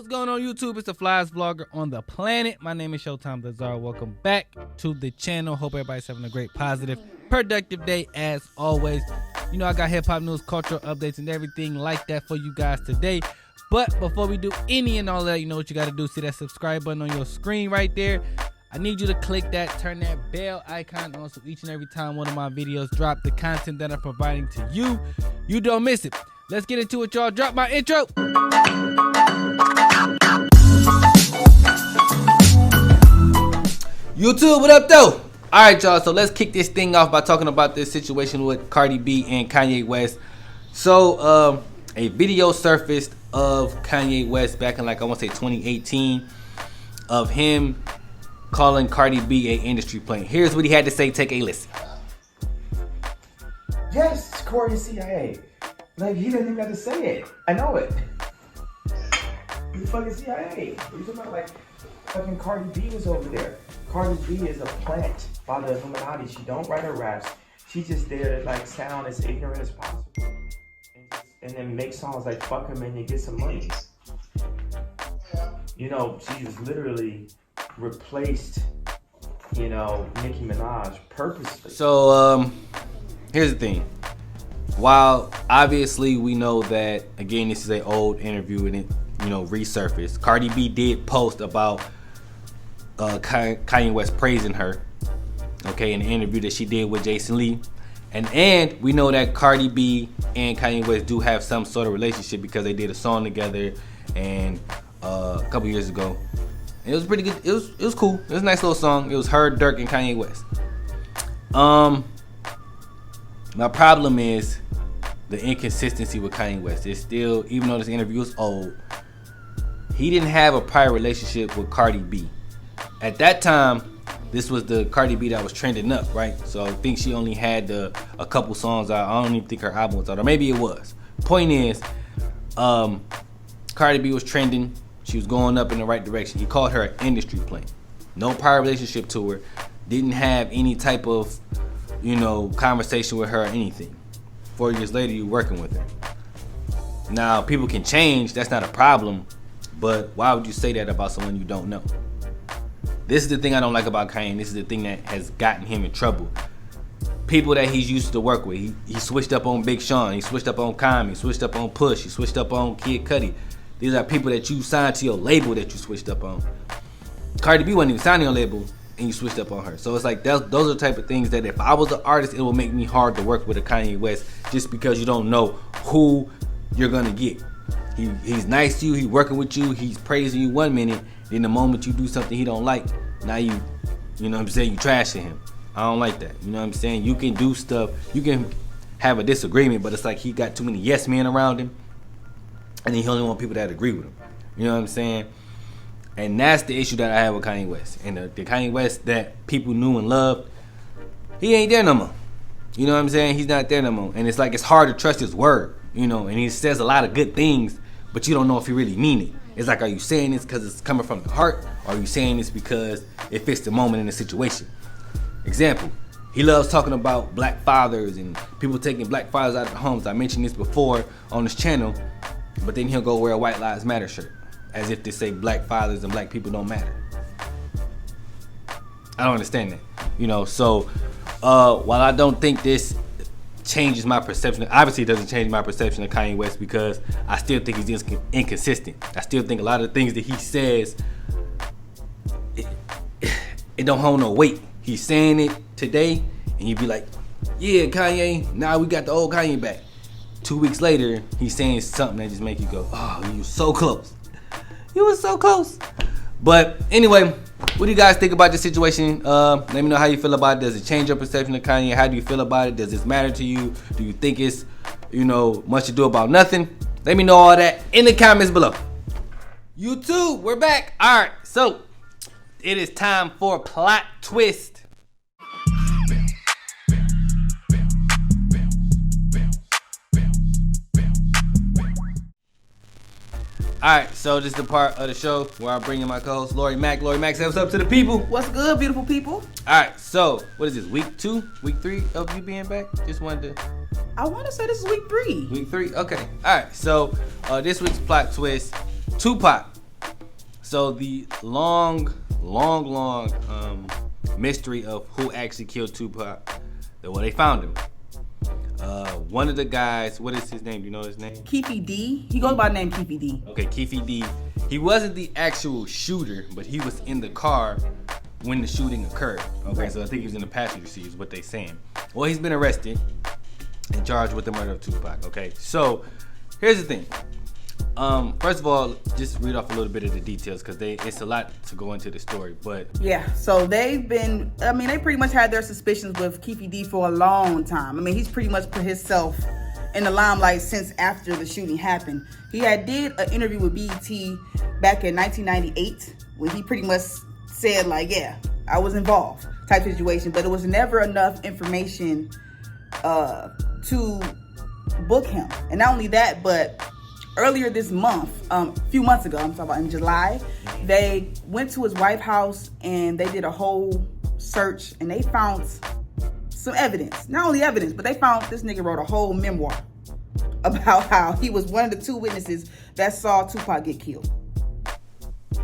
What's going on YouTube? It's the flyest vlogger on the planet. My name is Showtime the Czar. Welcome back to the channel. Hope everybody's having a great, positive, productive day as always. You know I got hip hop news, cultural updates, and everything like that for you guys today. But before we do any and all that, you know what you got to do. See that subscribe button on your screen right there. I need you to click that, turn that bell icon on so each and every time one of my videos drop, the content that I'm providing to you, you don't miss it. Let's get into it, y'all. Drop my intro. YouTube, what up though? Alright y'all, so let's kick this thing off by talking about this situation with Cardi B and Kanye West. So a video surfaced of Kanye West back in, like, I want to say 2018, of him calling Cardi B a industry plant. Here's what he had to say. Take a listen. Yes, Corey is CIA. Like, he didn't even have to say it. I know it. He's fucking CIA. What are you talking about? Like, fucking Cardi B was over there. Cardi B is a plant by the Illuminati. She don't write her raps. She's just there to, like, sound as ignorant as possible. And then make songs like fuck him and you get some money. You know, she was literally replaced, you know, Nicki Minaj purposely. So here's the thing. While obviously we know that, again, this is an old interview and it, you know, resurfaced, Cardi B did post about Kanye West praising her, okay, in the interview that she did with Jason Lee. And we know that Cardi B and Kanye West do have some sort of relationship because they did a song together and a couple years ago. And it was pretty good. It was cool. It was a nice little song. It was her, Dirk, and Kanye West. My problem is the inconsistency with Kanye West. It's still, even though this interview is old, he didn't have a prior relationship with Cardi B. At that time, this was the Cardi B that was trending up, right? So I think she only had a couple songs out. I don't even think her album was out, or maybe it was. Point is, Cardi B was trending. She was going up in the right direction. He called her an industry plant. No prior relationship to her. Didn't have any type of, you know, conversation with her or anything. 4 years later, you're working with her. Now, people can change. That's not a problem. But why would you say that about someone you don't know? This is the thing I don't like about Kanye. This is the thing that has gotten him in trouble. People that he's used to work with. He switched up on Big Sean. He switched up on Kanye. He switched up on Push. He switched up on Kid Cudi. These are people that you signed to your label that you switched up on. Cardi B wasn't even signing your label and you switched up on her. So it's like those are the type of things that if I was an artist, it would make me hard to work with a Kanye West just because you don't know who you're going to get. He's nice to you. He's working with you. He's praising you 1 minute. Then the moment you do something he don't like, now you know what I'm saying, you trashing him. I don't like that. You know what I'm saying? You can do stuff. You can have a disagreement, but it's like he got too many yes men around him. And then he only want people that agree with him. You know what I'm saying? And that's the issue that I have with Kanye West. And the Kanye West that people knew and loved, he ain't there no more. You know what I'm saying? He's not there no more. And it's like it's hard to trust his word. You know, and he says a lot of good things, but you don't know if he really mean it. It's like, are you saying this because it's coming from the heart? Or are you saying this because it fits the moment in the situation? Example, he loves talking about black fathers and people taking black fathers out of the homes. I mentioned this before on this channel. But then he'll go wear a White Lives Matter shirt, as if to say black fathers and black people don't matter. I don't understand that. You know, so while I don't think this changes my perception, obviously it doesn't change my perception of Kanye West because I still think he's inconsistent. I still think a lot of the things that he says, it don't hold no weight. He's saying it today, and you'd be like, yeah, Kanye, now we got the old Kanye back. 2 weeks later, he's saying something that just make you go, oh, you were so close. You were so close. But anyway, what do you guys think about this situation? Let me know how you feel about it. Does it change your perception of Kanye? How do you feel about it? Does this matter to you? Do you think it's, you know, much to do about nothing? Let me know all that in the comments below. YouTube, we're back. All right, so it is time for plot twist. Alright, so this is the part of the show where I bring in my co-host, Lori Mack. Lori Mack, say what's up to the people. What's good, beautiful people? Alright, so what is this, week 2, week 3 of you being back? Just wanted to... I want to say this is week 3. Week 3? Okay. Alright, so this week's plot twist, Tupac So the long mystery of who actually killed Tupac. Well, they found him. One of the guys, what is his name? Do you know his name? Keefy D. He goes by the name Keefy D. Okay, Keefy D. He wasn't the actual shooter, but he was in the car when the shooting occurred. Okay, so I think he was in the passenger seat is what they saying. Well, he's been arrested and charged with the murder of Tupac. Okay, so here's the thing. First of all, just read off a little bit of the details because it's a lot to go into the story. But yeah, so they pretty much had their suspicions with Keefy D for a long time. I mean, he's pretty much put himself in the limelight since after the shooting happened. He had did an interview with BET back in 1998 when he pretty much said like, yeah, I was involved type situation, but it was never enough information to book him. And not only that, but earlier this month, a few months ago, I'm talking about in July, they went to his White House and they did a whole search and they found some evidence. Not only evidence, but they found this nigga wrote a whole memoir about how he was one of the two witnesses that saw Tupac get killed.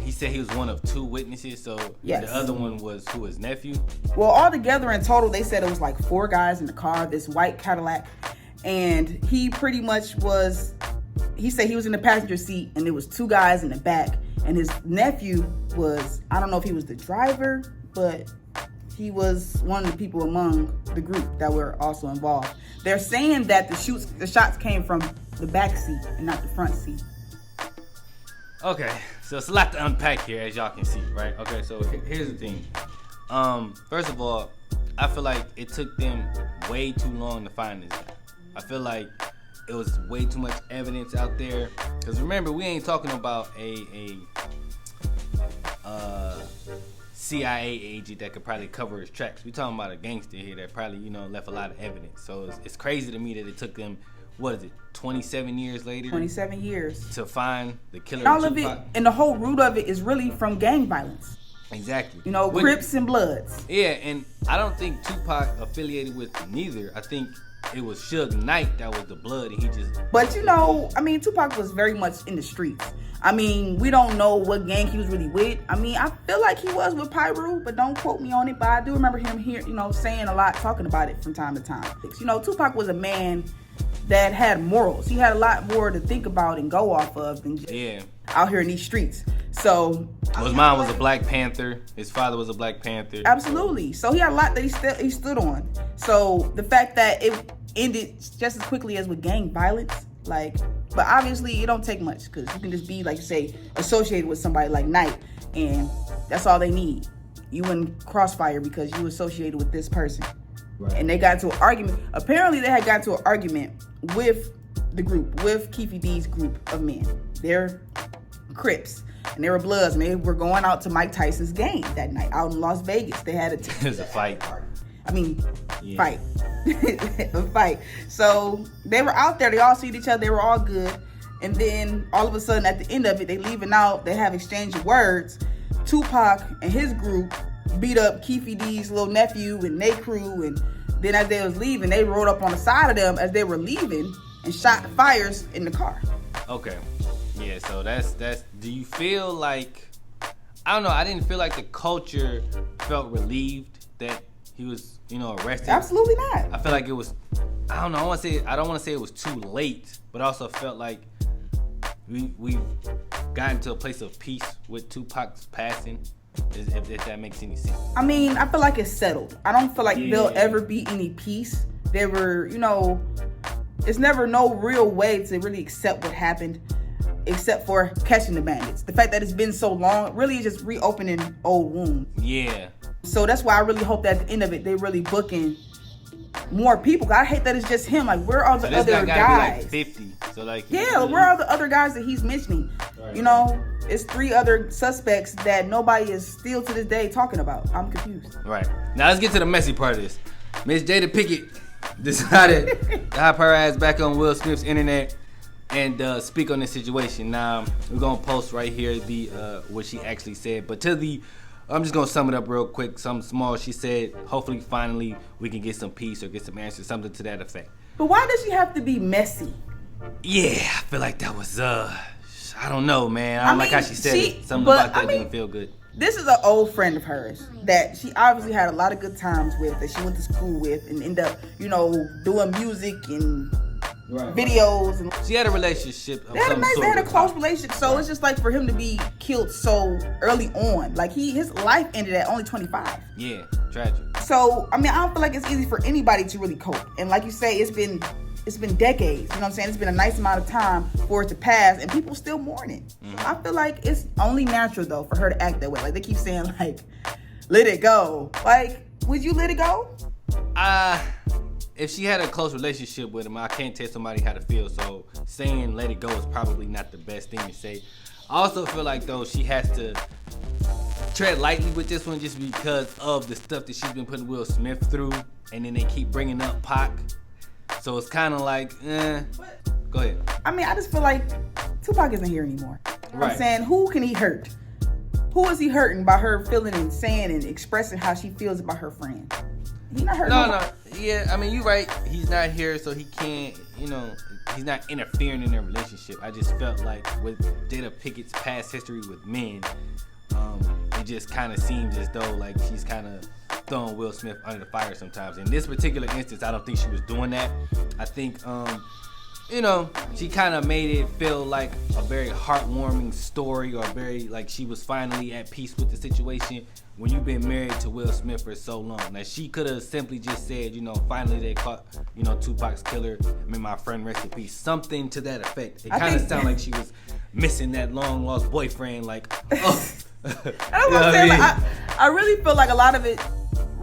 He said he was one of two witnesses, so yes. The other one was who, his nephew? Well, all together in total, they said it was like 4 guys in the car, this white Cadillac, and he pretty much was... He said he was in the passenger seat and there was 2 guys in the back, and his nephew was, I don't know if he was the driver, but he was one of the people among the group that were also involved. They're saying that the shots came from the back seat and not the front seat. Okay, so it's a lot to unpack here, as y'all can see, right? Okay, so here's the thing. First of all, I feel like it took them way too long to find this guy. I feel like it was way too much evidence out there. Because remember, we ain't talking about a CIA agent that could probably cover his tracks. We talking about a gangster here that probably, left a lot of evidence. So it's crazy to me that it took them, 27 years later? 27 years. To find the killer and all of Tupac. Of it, and the whole root of it is really from gang violence. Exactly. Crips and Bloods. Yeah, and I don't think Tupac affiliated with neither. I think it was Suge Knight that was the blood, and he just... But Tupac was very much in the streets. We don't know what gang he was really with. I feel like he was with Pyru, but don't quote me on it. But I do remember him here, saying a lot, talking about it from time to time. Tupac was a man that had morals. He had a lot more to think about and go off of than just out here in these streets. So his mom was a Black Panther. His father was a Black Panther. Absolutely. So he had a lot that he stood on. So the fact that it ended just as quickly as with gang violence, but obviously it don't take much, because you can just be, like you say, associated with somebody like Knight, and that's all they need. You in crossfire because you associated with this person. Right. And they got into an argument. Apparently they had got into an argument with the group, with Keefy D's group of men. They're Crips and they were Bloods, and they were going out to Mike Tyson's game that night out in Las Vegas. They had it was a fight. Fight. A fight. So they were out there. They all seen each other. They were all good. And then all of a sudden, at the end of it, they leaving out. They have exchanged words. Tupac and his group beat up Keefy D's little nephew and they crew. And then as they was leaving, they rode up on the side of them as they were leaving and shot fires in the car. Okay. Yeah, so that's do you feel like, I don't know, I didn't feel like the culture felt relieved that he was, arrested. Absolutely not. I feel like it was, I don't know, I don't want to say it was too late, but I also felt like we've gotten to a place of peace with Tupac's passing, if that makes any sense. I feel like it's settled. I don't feel like there'll ever be any peace. There were, it's never no real way to really accept what happened, except for catching the bandits. The fact that it's been so long really is just reopening old wounds. Yeah. So that's why I really hope that at the end of it, they really booking more people. I hate that it's just him. Where are the other guys? Be 50. So where are the other guys that he's mentioning? Right. It's 3 other suspects that nobody is still to this day talking about. I'm confused. Right. Now let's get to the messy part of this. Miss Jada Pinkett decided to hop her ass back on Will Smith's internet and speak on this situation. Now we're gonna post right here the what she actually said, but I'm just gonna sum it up real quick. Something small. She said, hopefully, finally, we can get some peace or get some answers, something to that effect. But why does she have to be messy? Yeah, I feel like that was I I don't know, man. I don't like how she said it. Something about that didn't feel good. This is an old friend of hers that she obviously had a lot of good times with, that she went to school with, and ended up, doing music and videos. And she had a relationship. They had a close relationship. So it's just like for him to be killed so early on. Like his life ended at only 25. Yeah, tragic. So I don't feel like it's easy for anybody to really cope. And like you say, it's been decades. You know what I'm saying? It's been a nice amount of time for it to pass, and people still mourning. Mm-hmm. I feel like it's only natural though for her to act that way. Like they keep saying, like, let it go. Like, would you let it go? If she had a close relationship with him, I can't tell somebody how to feel. So saying let it go is probably not the best thing to say. I also feel like though she has to tread lightly with this one just because of the stuff that she's been putting Will Smith through, and then they keep bringing up Pac. So it's kind of like, Go ahead. I just feel like Tupac isn't here anymore. Right. I'm saying, who can he hurt? Who is he hurting by her feeling and saying and expressing how she feels about her friend? He's not hurting. No. Yeah, you're right. He's not here, so he can't, he's not interfering in their relationship. I just felt like with Jada Pickett's past history with men, it just kind of seems as though like she's kind of throwing Will Smith under the fire sometimes. In this particular instance, I don't think she was doing that. I think, she kind of made it feel like a very heartwarming story, or very like she was finally at peace with the situation when you've been married to Will Smith for so long. Now, she could have simply just said, finally they caught, Tupac's killer. My friend, rest in peace. Something to that effect. It kind of sounded like she was missing that long-lost boyfriend, like, oh. I really feel like a lot of it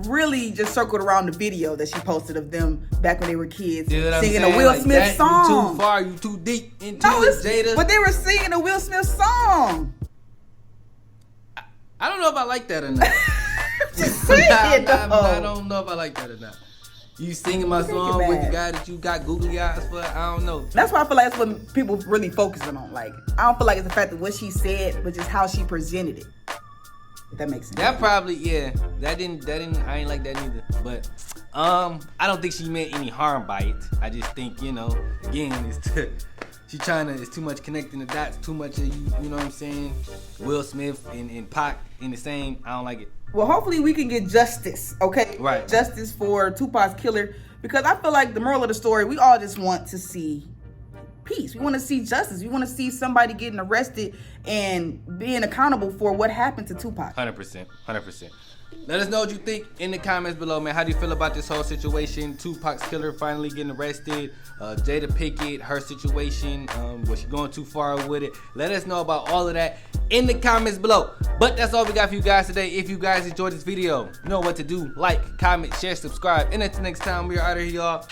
really just circled around the video that she posted of them back when they were kids, singing a Will Smith song. You too far, you too deep into it, Jada. But they were singing a Will Smith song. I don't know if I like that or not. I don't know if I like that or not. You singing my song with the guy that you got googly eyes for? I don't know. That's why I feel like that's what people really focusing on. Like, I don't feel like it's the fact of what she said, but just how she presented it. If that makes sense. That probably, yeah. That didn't. I ain't like that neither. But I don't think she meant any harm by it. I just think, again, it's too much connecting the dots, too much of you know what I'm saying? Will Smith and Pac in the same. I don't like it. Well, hopefully we can get justice, okay? Right. Justice for Tupac's killer, because I feel like the moral of the story, we all just want to see peace. We want to see justice. We want to see somebody getting arrested and being accountable for what happened to Tupac. 100%. Let us know what you think in the comments below, man. How do you feel about this whole situation? Tupac's killer finally getting arrested. Jada Pickett, her situation. Was she going too far with it? Let us know about all of that in the comments below. But that's all we got for you guys today. If you guys enjoyed this video, you know what to do. Like, comment, share, subscribe. And until next time, we are out of here, y'all.